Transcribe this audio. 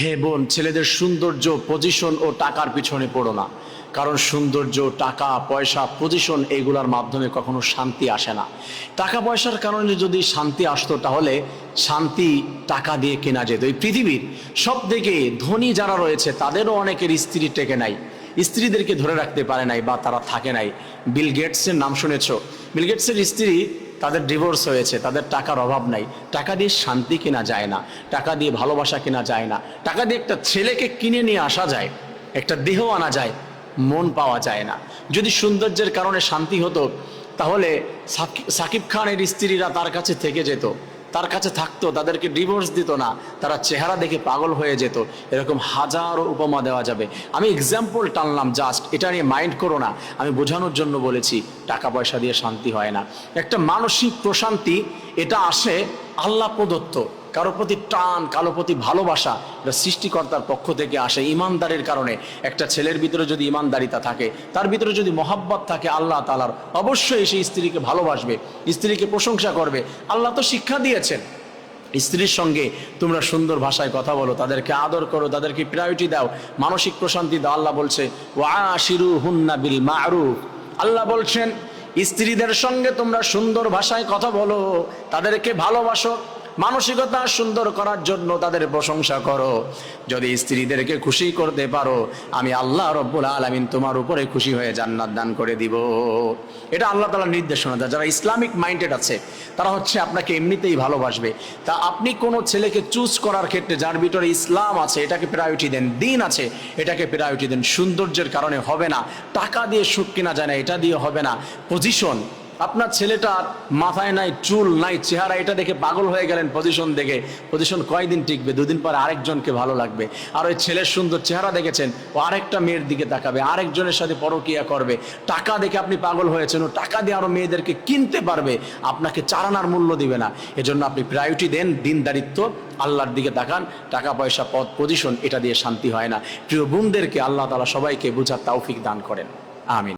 হে বোন, ছেলেদের সৌন্দর্য, পজিশন ও টাকার পিছনে পড়ো না। কারণ সৌন্দর্য, টাকা পয়সা, পজিশন এগুলোর মাধ্যমে কখনো শান্তি আসে না। টাকা পয়সার কারণে যদি শান্তি আসতো তাহলে শান্তি টাকা দিয়ে কেনা যেত। এই পৃথিবীর সব থেকে ধনী যারা রয়েছে তাদেরও অনেকের স্ত্রী টেকে নাই, স্ত্রীদেরকে ধরে রাখতে পারে নাই বা তারা থাকে নাই। বিল গেটসের নাম শুনেছ? বিল গেটসের স্ত্রী, তাদের ডিভোর্স হয়েছে, তাদের টাকার অভাব নাই। টাকা দিয়ে শান্তি কেনা যায় না, টাকা দিয়ে ভালোবাসা কেনা যায় না। টাকা দিয়ে একটা ছেলেকে কিনে নিয়ে আসা যায়, একটা দেহ আনা যায়, মন পাওয়া যায় না। যদি সৌন্দর্যের কারণে শান্তি হতো তাহলে সাকিব খানের স্ত্রীরা তার কাছে থেকে যেত, তার কাছে থাকতো, তাদেরকে ডিভোর্স দিত না, তারা চেহারা দেখে পাগল হয়ে যেত। এরকম হাজারো উপমা দেওয়া যাবে। আমি এক্সাম্পল টানলাম জাস্ট, এটা নিয়ে মাইন্ড করো না, আমি বোঝানোর জন্য বলেছি। টাকা পয়সা দিয়ে শান্তি হয় না। একটা মানসিক প্রশান্তি এটা আসে আল্লাহ প্রদত্ত। কারো প্রতি টান, কারো প্রতি ভালোবাসা, এটা সৃষ্টিকর্তার পক্ষ থেকে আসে ইমানদারের কারণে। একটা ছেলের ভিতরে যদি ইমানদারিতা থাকে, তার ভিতরে যদি মহাব্বত থাকে আল্লাহ তাআলার, অবশ্যই সেই স্ত্রীকে ভালোবাসবে, স্ত্রীকে প্রশংসা করবে। আল্লাহ তো শিক্ষা দিয়েছেন, স্ত্রীর সঙ্গে তোমরা সুন্দর ভাষায় কথা বলো, তাদেরকে আদর করো, তাদেরকে প্রায়োরিটি দাও, মানসিক প্রশান্তি দাও। আল্লাহ বলছে ওয়াশিরুহুন্না বিল মা'রুফ। আল্লাহ বলছেন স্ত্রীদের সঙ্গে তোমরা সুন্দর ভাষায় কথা বলো, তাদেরকে ভালোবাসো, মানসিকতা সুন্দর করার জন্য তাদের প্রশংসা করো। যদি স্ত্রীদেরকে খুশি করতে পারো, আমি আল্লাহ রব্বুল আলামিন তোমার উপরে খুশি হয়ে জান্নাত দান করে দিব। এটা আল্লাহ তাআলার নির্দেশনা। যারা ইসলামিক মাইন্ডেড আছে তারা হচ্ছে আপনাকে এমনিতেই ভালোবাসবে। তা আপনি কোনো ছেলেকে চুজ করার ক্ষেত্রে যার ভিতরে ইসলাম আছে এটাকে প্রায়োরিটি দেন, দিন আছে এটাকে প্রায়োরিটি দেন। সৌন্দর্যের কারণে হবে না, টাকা দিয়ে সুখ কেনা যায় না, এটা দিয়ে হবে না। পজিশন, আপনার ছেলেটার মাথায় নাই, চুল নাই, চেহারা এটা দেখে পাগল হয়ে গেলেন পজিশন দেখে। পজিশন কয়দিন টিকবে? দুদিন পর আরেকজনকে ভালো লাগবে। আর ওই ছেলের সুন্দর চেহারা দেখেছেন, ও আরেকটা মেয়ের দিকে তাকাবে, আরেকজনের সাথে পরকীয়া করবে। টাকা দেখে আপনি পাগল হয়েছেন, ও টাকা দিয়ে আরো মেয়েদেরকে কিনতে পারবে, আপনাকে চারানার মূল্য দিবে না। এজন্য আপনি প্রায়োরিটি দেন দিনদারিত্ব, আল্লাহর দিকে তাকান। টাকা পয়সা, পদ, পজিশন এটা দিয়ে শান্তি হয় না। প্রিয় বোনদেরকে আল্লাহ তাআলা সবাইকে বুঝার তৌফিক দান করেন। আমিন।